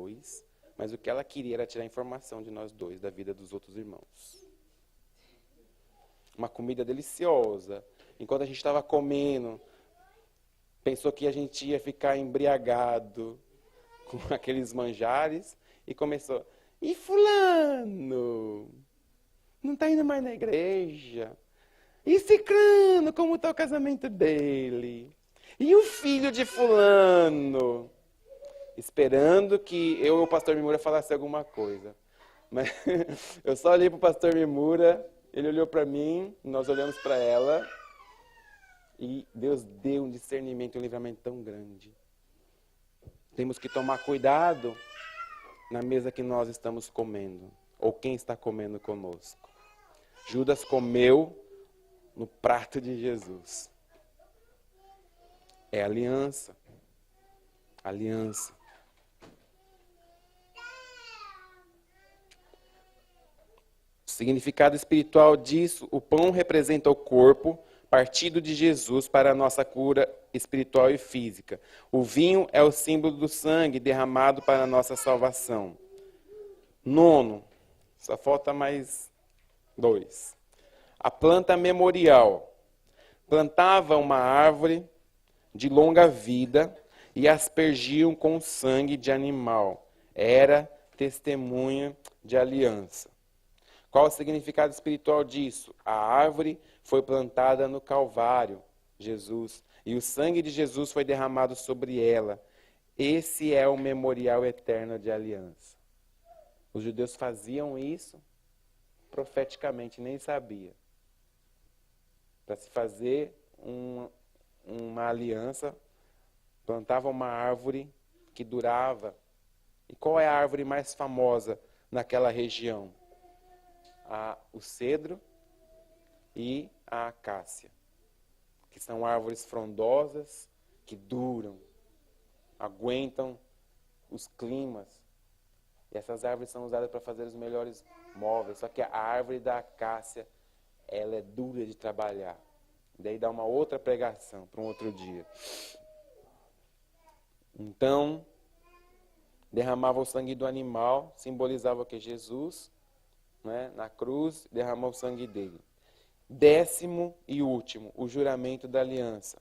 dois, mas o que ela queria era tirar informação de nós dois, da vida dos outros irmãos. Uma comida deliciosa. Enquanto a gente estava comendo, pensou que a gente ia ficar embriagado com aqueles manjares e começou: e fulano? Não está indo mais na igreja? E ciclano, como está o casamento dele? E o filho de fulano? Esperando que eu e o pastor Mimura falasse alguma coisa. Mas eu só olhei para o pastor Mimura, ele olhou para mim, nós olhamos para ela, e Deus deu um discernimento e um livramento tão grande. Temos que tomar cuidado na mesa que nós estamos comendo, ou quem está comendo conosco. Judas comeu no prato de Jesus. É aliança. Aliança. O significado espiritual disso: o pão representa o corpo partido de Jesus para a nossa cura espiritual e física. O vinho é o símbolo do sangue derramado para a nossa salvação. 9, só falta mais 2. A planta memorial. Plantava uma árvore de longa vida e aspergiam com sangue de animal. Era testemunha de aliança. Qual o significado espiritual disso? A árvore foi plantada no Calvário, Jesus, e o sangue de Jesus foi derramado sobre ela. Esse é o memorial eterno de aliança. Os judeus faziam isso profeticamente, nem sabia. Para se fazer uma aliança, plantavam uma árvore que durava. E qual é a árvore mais famosa naquela região? O cedro e a acácia, que são árvores frondosas, que duram, aguentam os climas. E essas árvores são usadas para fazer os melhores móveis. Só que a árvore da acácia, ela é dura de trabalhar. Daí dá uma outra pregação para um outro dia. Então, derramava o sangue do animal, simbolizava o que? Jesus, né, na cruz, derramou o sangue dele. 10º e último, o juramento da aliança.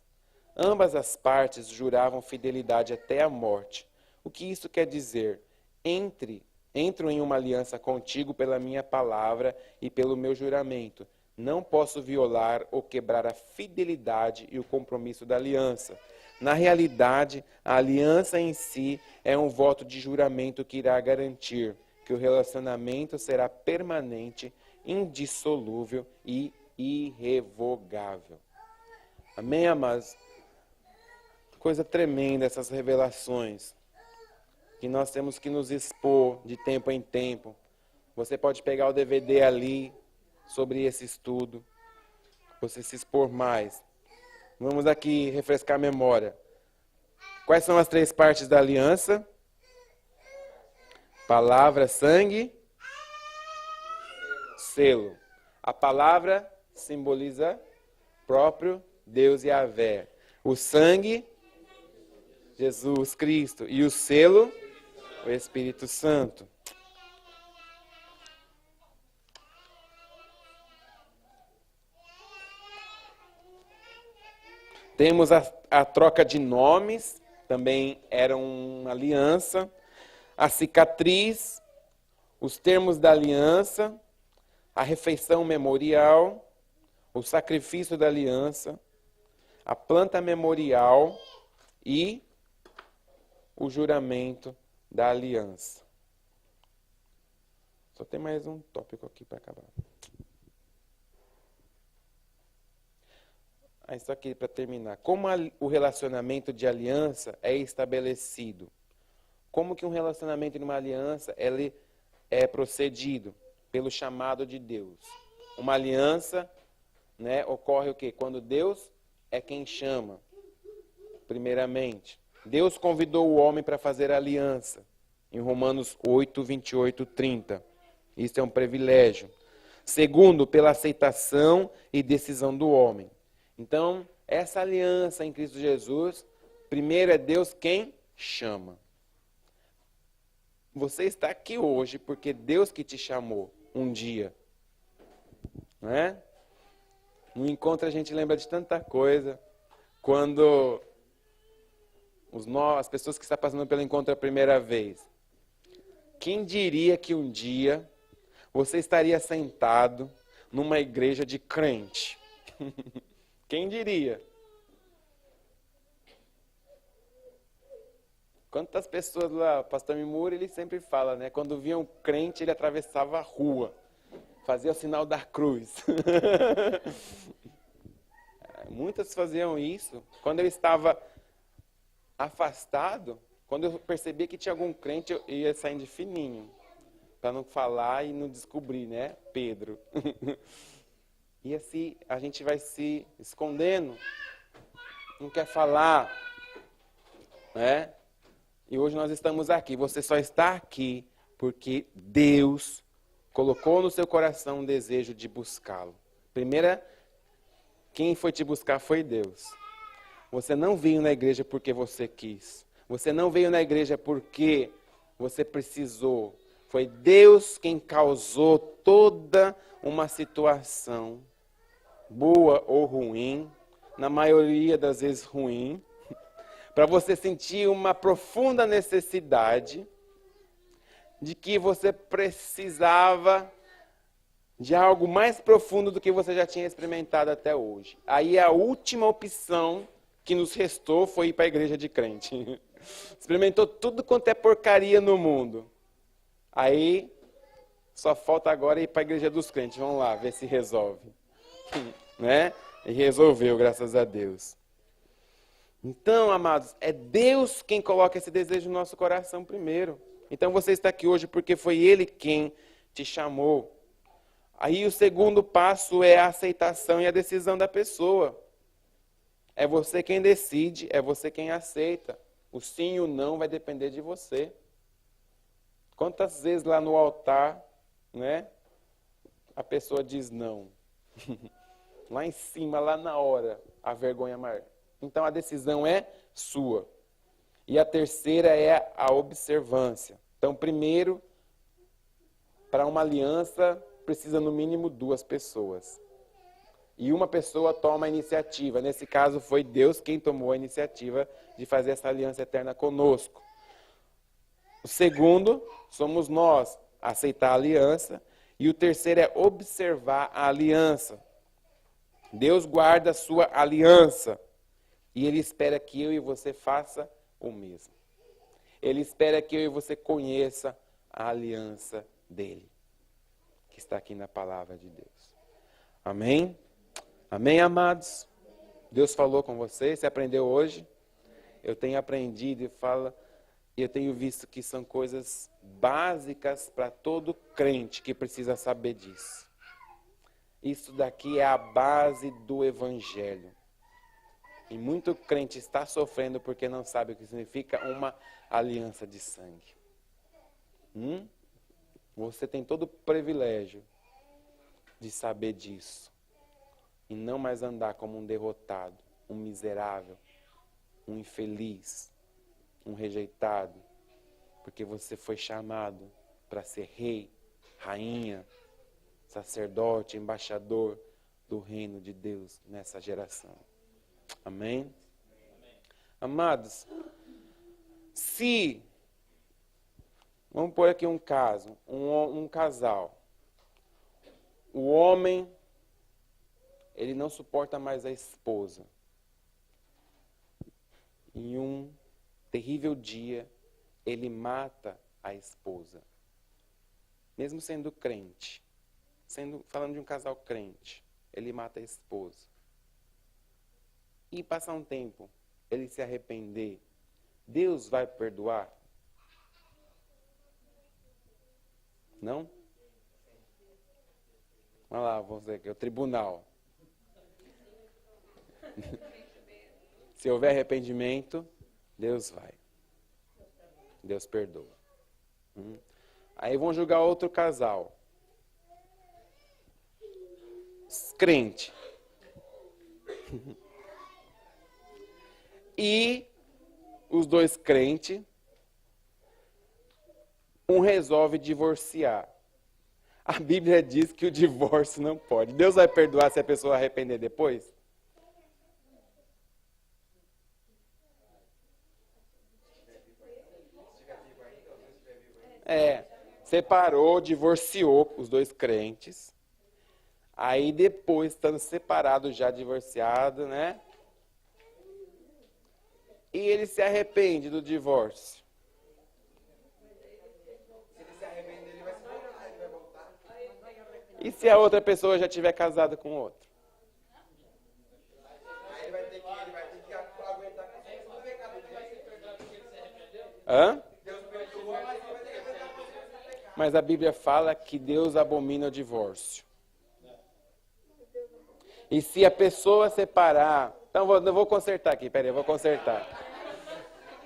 Ambas as partes juravam fidelidade até a morte. O que isso quer dizer? Entro em uma aliança contigo pela minha palavra e pelo meu juramento. Não posso violar ou quebrar a fidelidade e o compromisso da aliança. Na realidade, a aliança em si é um voto de juramento que irá garantir que o relacionamento será permanente, indissolúvel e irrevogável. Amém, amados? Coisa tremenda essas revelações, que nós temos que nos expor de tempo em tempo. Você pode pegar o DVD ali sobre esse estudo, você se expor mais. Vamos aqui refrescar a memória. Quais são as 3 partes da aliança? Palavra, sangue, selo. A palavra simboliza próprio Deus e Yahvé. O sangue, Jesus Cristo. E o selo, o Espírito Santo. Temos a troca de nomes, também era uma aliança. A cicatriz, os termos da aliança, a refeição memorial, o sacrifício da aliança, a planta memorial e o juramento da aliança. Só tem mais um tópico aqui para acabar. Isso aqui para terminar. Como o relacionamento de aliança é estabelecido? Como que um relacionamento numa aliança ele é procedido? Pelo chamado de Deus. Uma aliança, né, ocorre o quê? Quando Deus é quem chama, primeiramente. Deus convidou o homem para fazer aliança. Em Romanos 8, 28, 30. Isso é um privilégio. Segundo, pela aceitação e decisão do homem. Então, essa aliança em Cristo Jesus, primeiro é Deus quem chama. Você está aqui hoje porque Deus que te chamou um dia. Não é? No encontro a gente lembra de tanta coisa. Quando as pessoas que estão passando pelo encontro a primeira vez. Quem diria que um dia você estaria sentado numa igreja de crente? Quem diria? Quantas pessoas lá, o pastor Mimura, ele sempre fala, né? Quando via um crente, ele atravessava a rua, fazia o sinal da cruz. Muitas faziam isso. Quando eu estava afastado, quando eu percebia que tinha algum crente, eu ia saindo de fininho, para não falar e não descobrir, né? Pedro. E assim a gente vai se escondendo, não quer falar, né? E hoje nós estamos aqui. Você só está aqui porque Deus colocou no seu coração um desejo de buscá-lo. Primeira, quem foi te buscar foi Deus. Você não veio na igreja porque você quis. Você não veio na igreja porque você precisou. Foi Deus quem causou toda uma situação, boa ou ruim, na maioria das vezes ruim, para você sentir uma profunda necessidade de que você precisava de algo mais profundo do que você já tinha experimentado até hoje. Aí a última opção que nos restou foi ir para a igreja de crente. Experimentou tudo quanto é porcaria no mundo. Aí só falta agora ir para a igreja dos crentes. Vamos lá, ver se resolve. Né? E resolveu, graças a Deus. Então, amados, é Deus quem coloca esse desejo no nosso coração primeiro. Então você está aqui hoje porque foi Ele quem te chamou. Aí o segundo passo é a aceitação e a decisão da pessoa. É você quem decide, é você quem aceita. O sim e o não vai depender de você. Quantas vezes lá no altar, né, a pessoa diz não? Lá em cima, lá na hora, a vergonha maior. Então a decisão é sua. E a terceira é a observância. Então, primeiro, para uma aliança, precisa no mínimo 2 pessoas. E uma pessoa toma a iniciativa. Nesse caso, foi Deus quem tomou a iniciativa de fazer essa aliança eterna conosco. O segundo, somos nós, aceitar a aliança. E o terceiro é observar a aliança. Deus guarda a sua aliança. E Ele espera que eu e você faça o mesmo. Ele espera que eu e você conheça a aliança dEle, que está aqui na palavra de Deus. Amém? Amém, amados? Deus falou com você, você aprendeu hoje? Eu tenho aprendido e eu tenho visto que são coisas básicas para todo crente que precisa saber disso. Isso daqui é a base do Evangelho. E muito crente está sofrendo porque não sabe o que significa uma aliança de sangue. Você tem todo o privilégio de saber disso. E não mais andar como um derrotado, um miserável, um infeliz, um rejeitado. Porque você foi chamado para ser rei, rainha, sacerdote, embaixador do reino de Deus nessa geração. Amém? Amados, vamos pôr aqui um caso, um casal. O homem, ele não suporta mais a esposa. Em um terrível dia, ele mata a esposa. Mesmo sendo crente, falando de um casal crente, ele mata a esposa. E passar um tempo, ele se arrepender, Deus vai perdoar? Não? Olha lá, você aqui, o tribunal. Se houver arrependimento, Deus vai. Deus perdoa. Aí vão julgar outro casal. Crente. E os 2 crentes um resolve divorciar. A Bíblia diz que o divórcio não pode. Deus vai perdoar se a pessoa arrepender depois? Separou, divorciou os dois crentes. Aí depois, estando separado, já divorciado, né? E ele se arrepende do divórcio. E se a outra pessoa já tiver casado com outro? Ele vai ter que aguentar com o pecado dele. Hã? Deus perdoou, mas ele vai ter que aguentar com o pecado. Mas a Bíblia fala que Deus abomina o divórcio. E se a pessoa separar... Então, eu vou consertar aqui, peraí, eu vou consertar.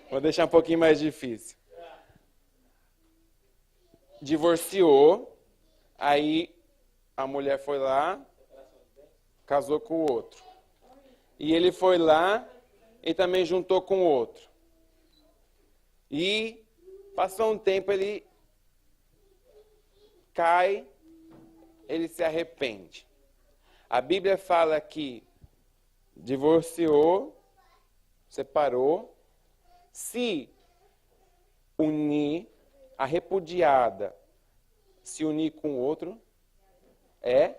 Vou deixar um pouquinho mais difícil. Divorciou, aí a mulher foi lá, casou com o outro. E ele foi lá e também juntou com o outro. E passou um tempo, ele cai, ele se arrepende. A Bíblia fala que divorciou, separou, se unir, a repudiada se unir com outro, é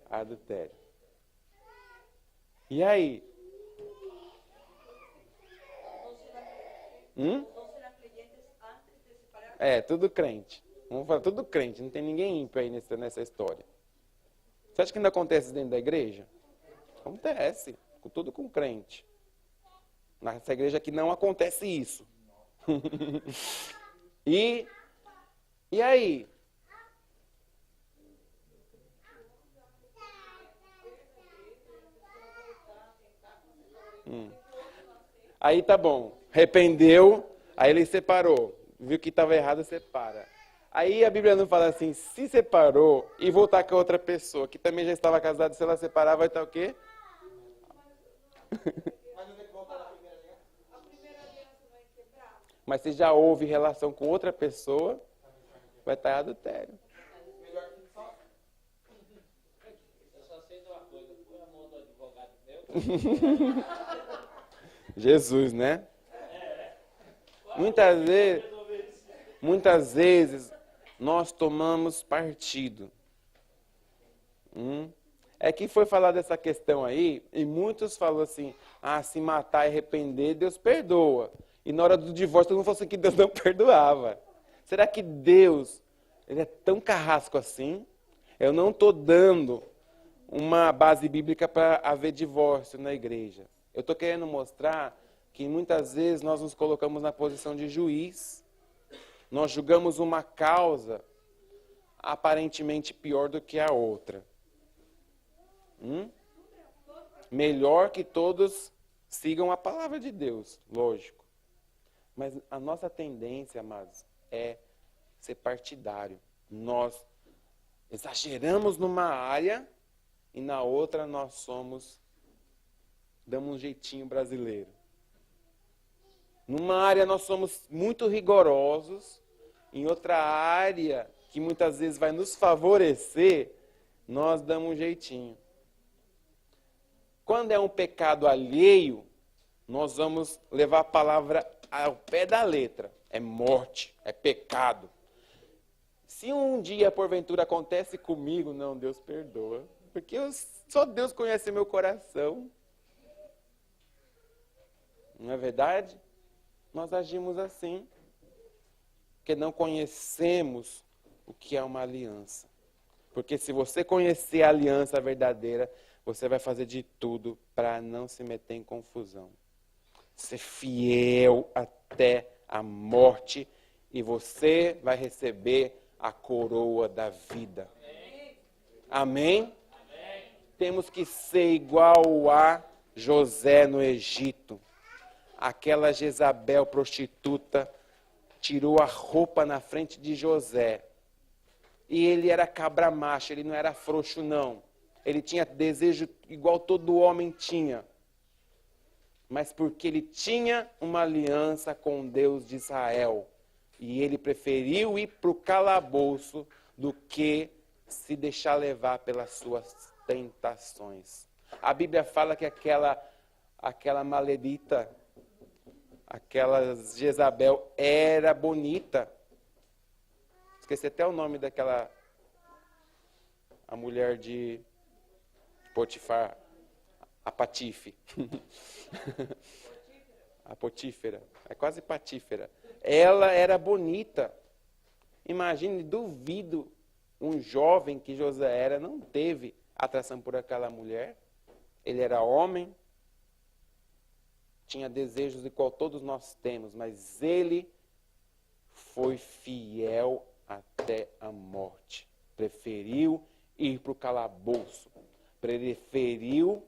adultério. E aí? Tudo crente. Vamos falar, tudo crente, não tem ninguém ímpio aí nessa história. Você acha que ainda acontece dentro da igreja? Acontece, tudo com crente. Nessa igreja aqui não acontece isso. E aí? Aí tá bom, arrependeu, aí ele separou. Viu que estava errado, separa. Aí a Bíblia não fala assim, se separou e voltar com a outra pessoa, que também já estava casada, se ela separar, vai estar o quê? Mas se já houve relação com outra pessoa, vai estar em adultério. Eu só sei de uma coisa, por amor do advogado meu. Jesus, né? Muitas vezes nós tomamos partido. É que foi falar dessa questão aí, e muitos falam assim, se matar e arrepender, Deus perdoa. E na hora do divórcio, todo mundo falou assim que Deus não perdoava. Será que Deus, ele é tão carrasco assim? Eu não estou dando uma base bíblica para haver divórcio na igreja. Eu estou querendo mostrar que muitas vezes nós nos colocamos na posição de juiz. Nós julgamos uma causa aparentemente pior do que a outra. Melhor que todos sigam a palavra de Deus, lógico. Mas a nossa tendência, amados, é ser partidário. Nós exageramos numa área e na outra nós damos um jeitinho brasileiro. Numa área nós somos muito rigorosos, em outra área que muitas vezes vai nos favorecer, nós damos um jeitinho. Quando é um pecado alheio, nós vamos levar a palavra ao pé da letra. É morte, é pecado. Se um dia, porventura, acontece comigo, não, Deus perdoa. Porque só Deus conhece meu coração. Não é verdade? Nós agimos assim. Porque não conhecemos o que é uma aliança. Porque se você conhecer a aliança verdadeira, você vai fazer de tudo para não se meter em confusão. Ser fiel até a morte e você vai receber a coroa da vida. Amém? Amém? Temos que ser igual a José no Egito. Aquela Jezabel prostituta tirou a roupa na frente de José. E ele era cabra macho, ele não era frouxo não. Ele tinha desejo igual todo homem tinha. Mas porque ele tinha uma aliança com Deus de Israel, E ele preferiu ir para o calabouço do que se deixar levar pelas suas tentações. A Bíblia fala que aquela maledita, aquela Jezabel era bonita. Esqueci até o nome daquela, a mulher de Potifar, a Patife. A Potífera, é quase Patífera. Ela era bonita. Imagine, duvido, um jovem que José era, não teve atração por aquela mulher. Ele era homem, tinha desejos igual todos nós temos, mas ele foi fiel até a morte. Preferiu ir para o calabouço. Preferiu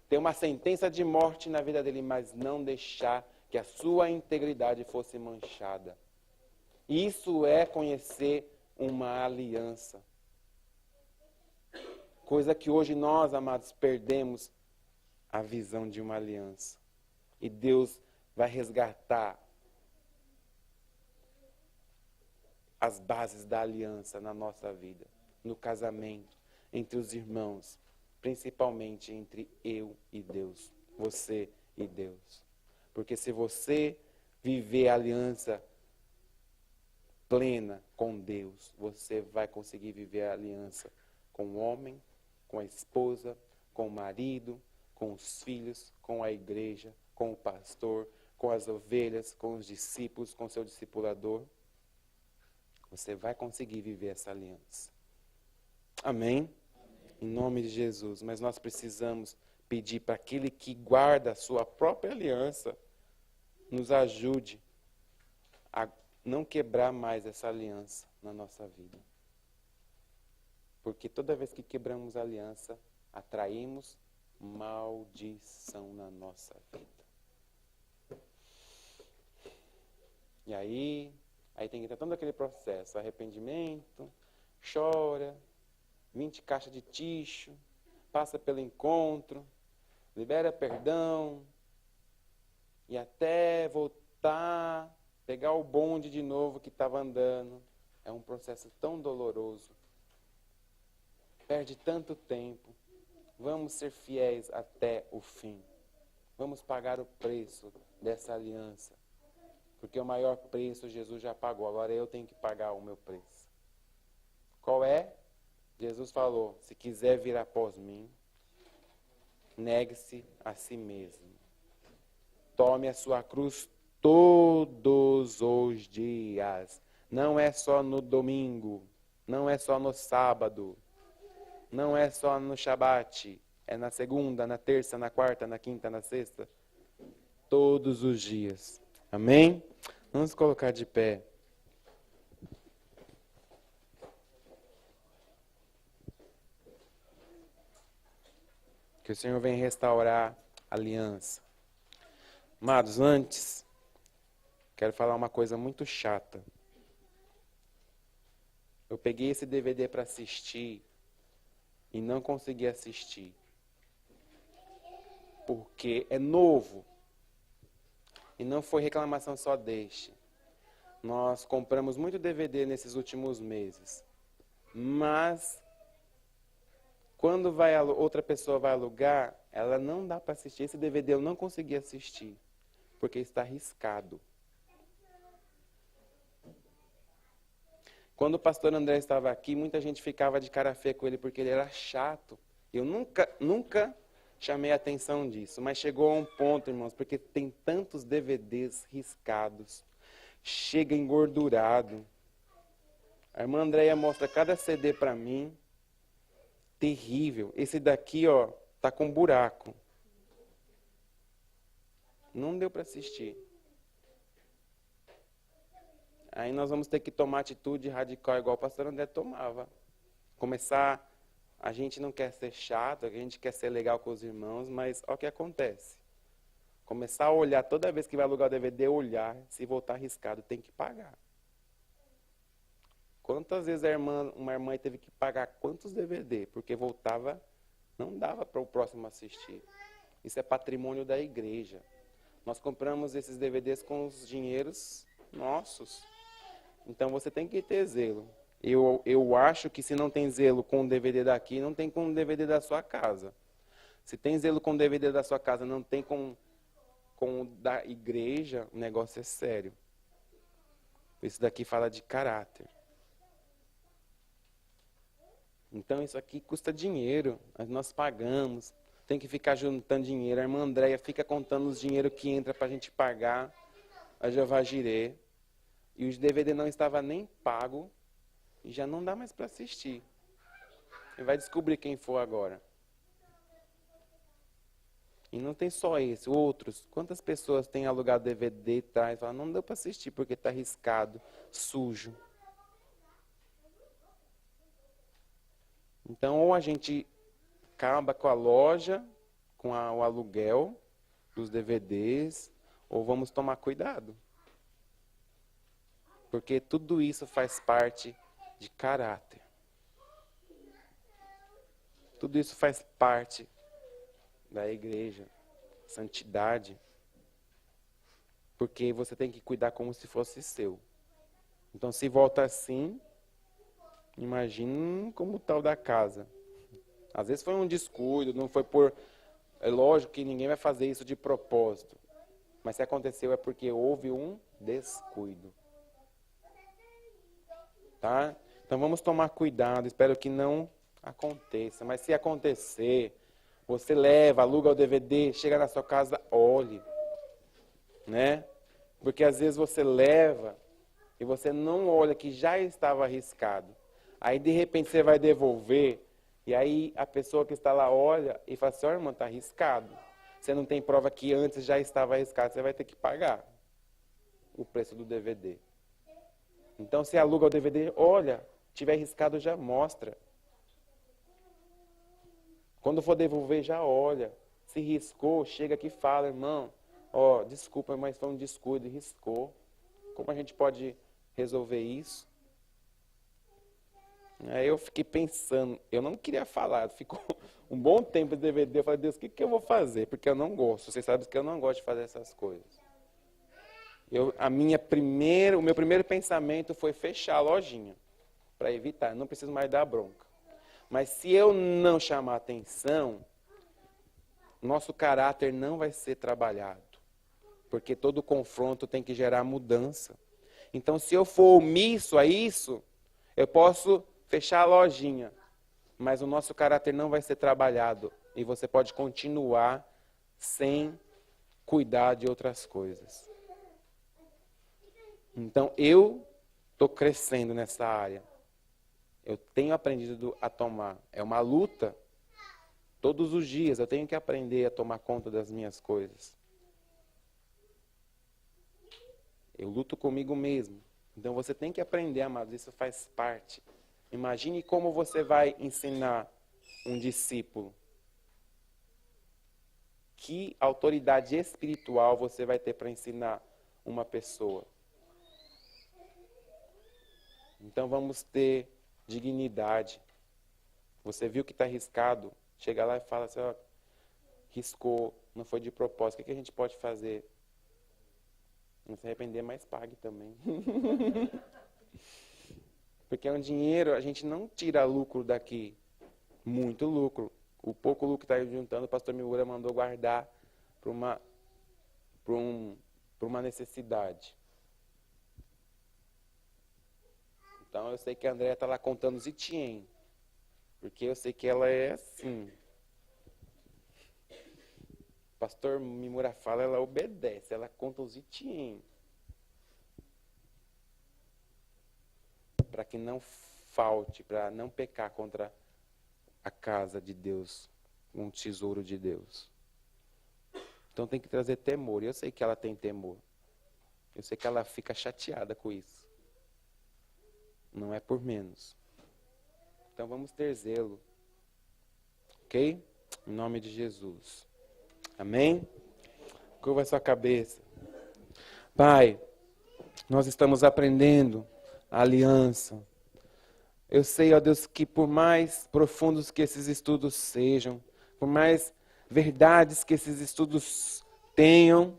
ter uma sentença de morte na vida dele, mas não deixar que a sua integridade fosse manchada. Isso é conhecer uma aliança. Coisa que hoje nós, amados, perdemos a visão de uma aliança. E Deus vai resgatar as bases da aliança na nossa vida, no casamento, entre os irmãos, principalmente entre eu e Deus, você e Deus. Porque se você viver a aliança plena com Deus, você vai conseguir viver a aliança com o homem, com a esposa, com o marido, com os filhos, com a igreja, com o pastor, com as ovelhas, com os discípulos, com o seu discipulador. Você vai conseguir viver essa aliança. Amém? Em nome de Jesus. Mas nós precisamos pedir para aquele que guarda a sua própria aliança, nos ajude a não quebrar mais essa aliança na nossa vida. Porque toda vez que quebramos a aliança, atraímos maldição na nossa vida. E aí tem que ter todo aquele processo, arrependimento, chora, 20 caixas de ticho, passa pelo encontro, libera perdão, e até voltar, pegar o bonde de novo que estava andando, é um processo tão doloroso. Perde tanto tempo. Vamos ser fiéis até o fim. Vamos pagar o preço dessa aliança. Porque o maior preço Jesus já pagou. Agora eu tenho que pagar o meu preço. Qual é? Jesus falou, se quiser vir após mim, negue-se a si mesmo. Tome a sua cruz todos os dias. Não é só no domingo. Não é só no sábado. Não é só no Shabat. É na segunda, na terça, na quarta, na quinta, na sexta. Todos os dias. Amém? Vamos colocar de pé. Que o Senhor venha restaurar a aliança. Amados, antes, quero falar uma coisa muito chata. Eu peguei esse DVD para assistir e não consegui assistir. Porque é novo. E não foi reclamação só deste. Nós compramos muito DVD nesses últimos meses. Mas, quando outra pessoa vai alugar, ela não dá para assistir. Esse DVD eu não consegui assistir. Porque está arriscado. Quando o pastor André estava aqui, muita gente ficava de cara feia com ele porque ele era chato. Eu nunca chamei a atenção disso. Mas chegou a um ponto, irmãos, porque tem tantos DVDs riscados. Chega engordurado. A irmã Andréia mostra cada CD para mim. Terrível. Esse daqui, ó, tá com buraco. Não deu para assistir. Aí nós vamos ter que tomar atitude radical igual o pastor André tomava. A gente não quer ser chato, a gente quer ser legal com os irmãos, mas olha o que acontece. Começar a olhar, toda vez que vai alugar o DVD, olhar, se voltar arriscado, tem que pagar. Quantas vezes uma irmã teve que pagar quantos DVD? Porque voltava, não dava para o próximo assistir. Isso é patrimônio da igreja. Nós compramos esses DVDs com os dinheiros nossos. Então você tem que ter zelo. Eu acho que se não tem zelo com o DVD daqui, não tem com o DVD da sua casa. Se tem zelo com o DVD da sua casa, não tem com o da igreja, o negócio é sério. Isso daqui fala de caráter. Então isso aqui custa dinheiro, nós pagamos, tem que ficar juntando dinheiro. A irmã Andréia fica contando os dinheiro que entra para a gente pagar a Jeová Jireh. E os DVD não estava nem pago e já não dá mais para assistir. E vai descobrir quem for agora. E não tem só esse, outros. Quantas pessoas têm alugado DVD e traz? Falam, não deu para assistir porque está arriscado, sujo. Então, ou a gente acaba com a loja, com o aluguel dos DVDs, ou vamos tomar cuidado. Porque tudo isso faz parte de caráter. Tudo isso faz parte da igreja, santidade. Porque você tem que cuidar como se fosse seu. Então, se volta assim, imagine como tal da casa. Às vezes foi um descuido, não foi por... É lógico que ninguém vai fazer isso de propósito. Mas se aconteceu é porque houve um descuido. Tá? Então vamos tomar cuidado, espero que não aconteça. Mas se acontecer, você leva, aluga o DVD, chega na sua casa, olhe. Né? Porque às vezes você leva e você não olha que já estava arriscado. Aí de repente você vai devolver e aí a pessoa que está lá olha e fala assim, ó, irmão, está arriscado. Você não tem prova que antes já estava arriscado, você vai ter que pagar o preço do DVD. Então, se aluga o DVD, olha, tiver arriscado, já mostra. Quando for devolver, já olha. Se riscou, chega aqui e fala, irmão, ó, desculpa, mas foi um descuido, riscou. Como a gente pode resolver isso? Aí eu fiquei pensando, eu não queria falar, ficou um bom tempo de DVD, eu falei, Deus, o que eu vou fazer? Porque eu não gosto, vocês sabem que eu não gosto de fazer essas coisas. O meu primeiro pensamento foi fechar a lojinha, para evitar, não preciso mais dar bronca. Mas se eu não chamar atenção, nosso caráter não vai ser trabalhado, porque todo confronto tem que gerar mudança. Então, se eu for omisso a isso, eu posso fechar a lojinha, mas o nosso caráter não vai ser trabalhado, e você pode continuar sem cuidar de outras coisas. Então, eu estou crescendo nessa área. Eu tenho aprendido a tomar. É uma luta. Todos os dias eu tenho que aprender a tomar conta das minhas coisas. Eu luto comigo mesmo. Então, você tem que aprender, amados. Isso faz parte. Imagine como você vai ensinar um discípulo. Que autoridade espiritual você vai ter para ensinar uma pessoa. Então vamos ter dignidade. Você viu que está arriscado, chega lá e fala assim, ó, riscou, não foi de propósito, o que a gente pode fazer? Não se arrepender, mas pague também. Porque é um dinheiro, a gente não tira lucro daqui, muito lucro. O pouco lucro que está juntando, o pastor Miura mandou guardar para uma necessidade. Então eu sei que a Andréia está lá contando os itien, porque eu sei que ela é assim. O pastor Mimura fala, ela obedece, ela conta os itien. Para que não falte, para não pecar contra a casa de Deus, um tesouro de Deus. Então tem que trazer temor. Eu sei que ela tem temor. Eu sei que ela fica chateada com isso. Não é por menos. Então vamos ter zelo. Ok? Em nome de Jesus. Amém? Curva a sua cabeça. Pai, nós estamos aprendendo a aliança. Eu sei, ó Deus, que por mais profundos que esses estudos sejam, por mais verdades que esses estudos tenham,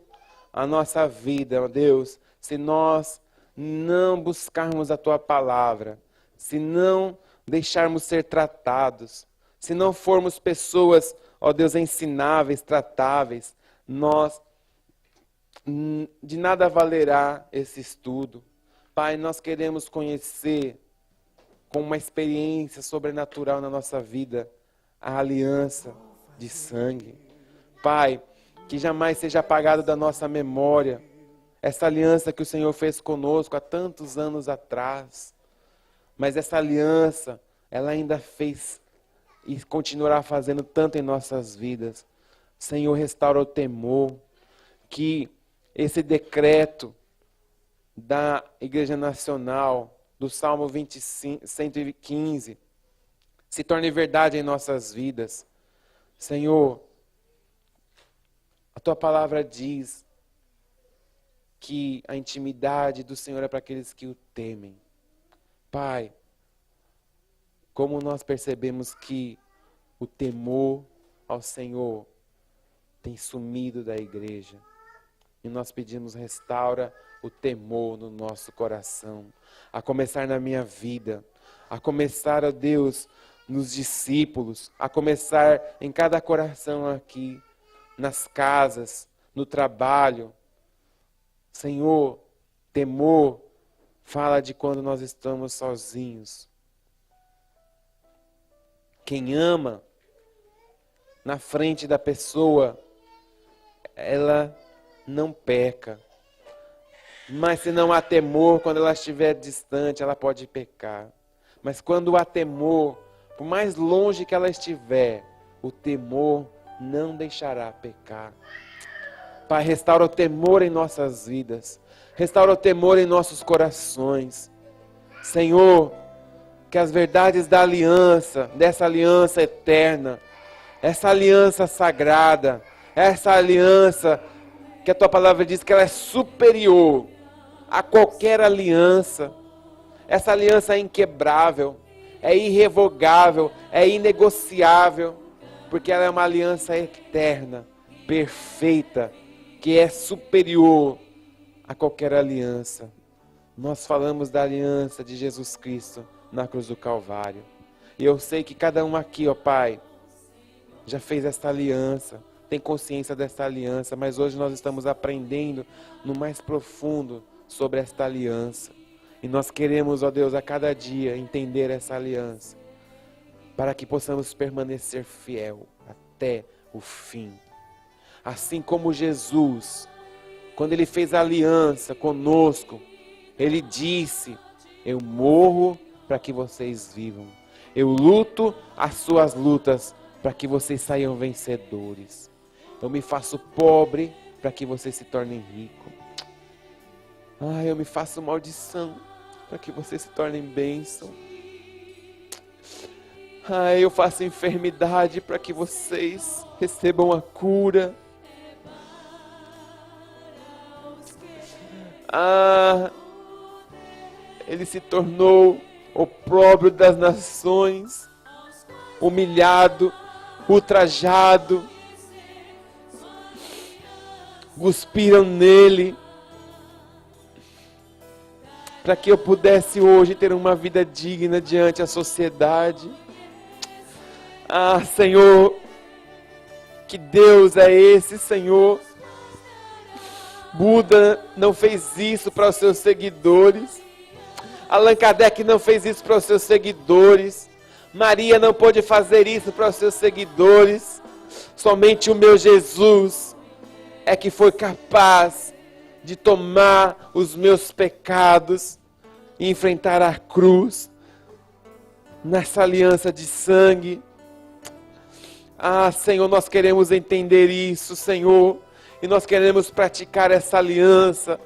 a nossa vida, ó Deus, se nós não buscarmos a Tua palavra, se não deixarmos ser tratados, se não formos pessoas, ó Deus, ensináveis, tratáveis, de nada valerá esse estudo. Pai, nós queremos conhecer com uma experiência sobrenatural na nossa vida a aliança de sangue. Pai, que jamais seja apagado da nossa memória essa aliança que o Senhor fez conosco há tantos anos atrás. Mas essa aliança, ela ainda fez e continuará fazendo tanto em nossas vidas. Senhor, restaura o temor, que esse decreto da Igreja Nacional, do Salmo 115, se torne verdade em nossas vidas. Senhor, a Tua palavra diz que a intimidade do Senhor é para aqueles que o temem. Pai, como nós percebemos que o temor ao Senhor tem sumido da igreja, e nós pedimos, restaura o temor no nosso coração, a começar na minha vida, a começar, ó Deus, nos discípulos, a começar em cada coração aqui, nas casas, no trabalho. Senhor, temor fala de quando nós estamos sozinhos. Quem ama, na frente da pessoa, ela não peca. Mas se não há temor, quando ela estiver distante, ela pode pecar. Mas quando há temor, por mais longe que ela estiver, o temor não deixará pecar. Pai, restaura o temor em nossas vidas. Restaura o temor em nossos corações. Senhor, que as verdades da aliança, dessa aliança eterna, essa aliança sagrada, essa aliança que a Tua palavra diz que ela é superior a qualquer aliança. Essa aliança é inquebrável, é irrevogável, é inegociável, porque ela é uma aliança eterna, perfeita, que é superior a qualquer aliança. Nós falamos da aliança de Jesus Cristo na cruz do Calvário. E eu sei que cada um aqui, ó Pai, já fez essa aliança, tem consciência dessa aliança, mas hoje nós estamos aprendendo no mais profundo sobre esta aliança. E nós queremos, ó Deus, a cada dia entender essa aliança, para que possamos permanecer fiel até o fim. Assim como Jesus, quando Ele fez a aliança conosco, Ele disse: eu morro para que vocês vivam. Eu luto as suas lutas para que vocês saiam vencedores. Eu me faço pobre para que vocês se tornem ricos. Eu me faço maldição para que vocês se tornem bênção. Eu faço enfermidade para que vocês recebam a cura. Ele se tornou opróbrio das nações, humilhado, ultrajado. Cuspiram nele, para que eu pudesse hoje ter uma vida digna diante da sociedade. Senhor, que Deus é esse, Senhor? Buda não fez isso para os seus seguidores. Allan Kardec não fez isso para os seus seguidores. Maria não pôde fazer isso para os seus seguidores. Somente o meu Jesus é que foi capaz de tomar os meus pecados e enfrentar a cruz nessa aliança de sangue. Senhor, nós queremos entender isso, Senhor, e nós queremos praticar essa aliança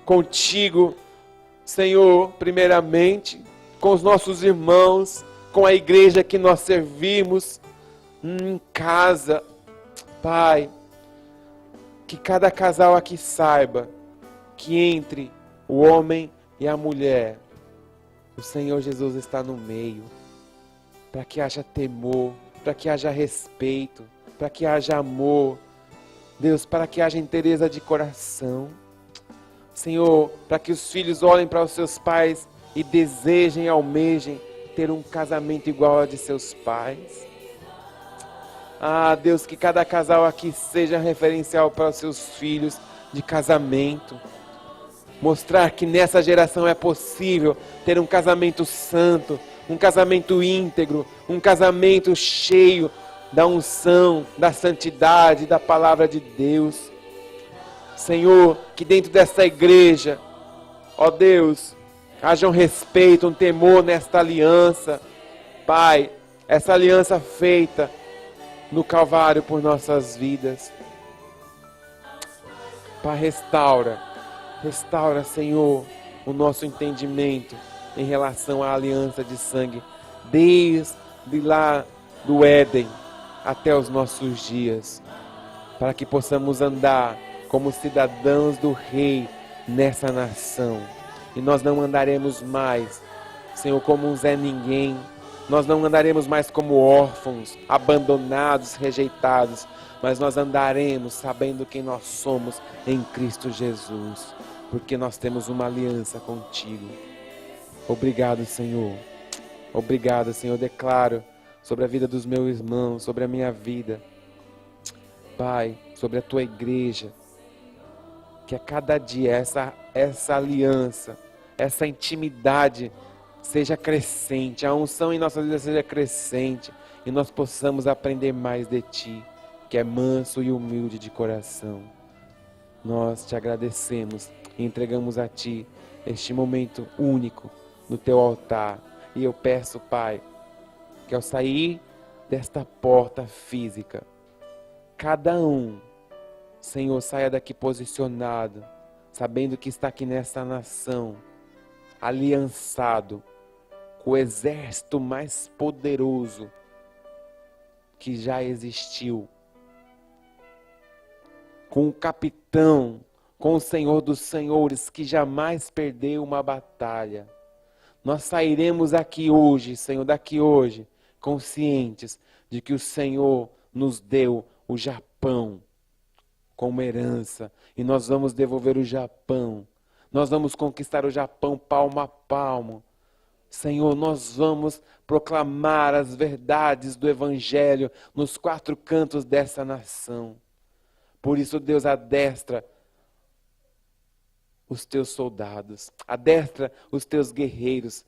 contigo, Senhor, primeiramente, com os nossos irmãos, com a igreja que nós servimos, em casa. Pai, que cada casal aqui saiba que entre o homem e a mulher, o Senhor Jesus está no meio, para que haja temor, para que haja respeito, para que haja amor, Deus, para que haja inteireza de coração. Senhor, para que os filhos olhem para os seus pais e desejem e almejem ter um casamento igual ao de seus pais. Ah, Deus, que cada casal aqui seja referencial para os seus filhos de casamento. Mostrar que nessa geração é possível ter um casamento santo, um casamento íntegro, um casamento cheio da unção, da santidade, da palavra de Deus. Senhor, que dentro dessa igreja, ó Deus, haja um respeito, um temor nesta aliança. Pai, essa aliança feita no Calvário por nossas vidas. Pai, restaura, Senhor, o nosso entendimento em relação à aliança de sangue, desde lá do Éden até os nossos dias, para que possamos andar como cidadãos do Rei nessa nação. E nós não andaremos mais, Senhor, como um Zé Ninguém. Nós não andaremos mais como órfãos, abandonados, rejeitados, mas nós andaremos sabendo quem nós somos em Cristo Jesus, porque nós temos uma aliança contigo. Obrigado, Senhor. Obrigado, Senhor. Eu declaro sobre a vida dos meus irmãos, sobre a minha vida, Pai, sobre a tua igreja, que a cada dia essa aliança, essa intimidade seja crescente, a unção em nossa vida seja crescente e nós possamos aprender mais de Ti, que é manso e humilde de coração. Nós te agradecemos e entregamos a Ti este momento único no Teu altar. E eu peço, Pai, que ao sair desta porta física, cada um, Senhor, saia daqui posicionado, sabendo que está aqui nessa nação, aliançado com o exército mais poderoso que já existiu, com o capitão, com o Senhor dos Senhores, que jamais perdeu uma batalha. Nós sairemos aqui hoje, Senhor, daqui hoje, conscientes de que o Senhor nos deu o Japão como herança, e nós vamos devolver o Japão. Nós vamos conquistar o Japão palmo a palmo. Senhor, nós vamos proclamar as verdades do Evangelho nos 4 cantos dessa nação. Por isso, Deus, adestra os teus soldados, adestra os teus guerreiros,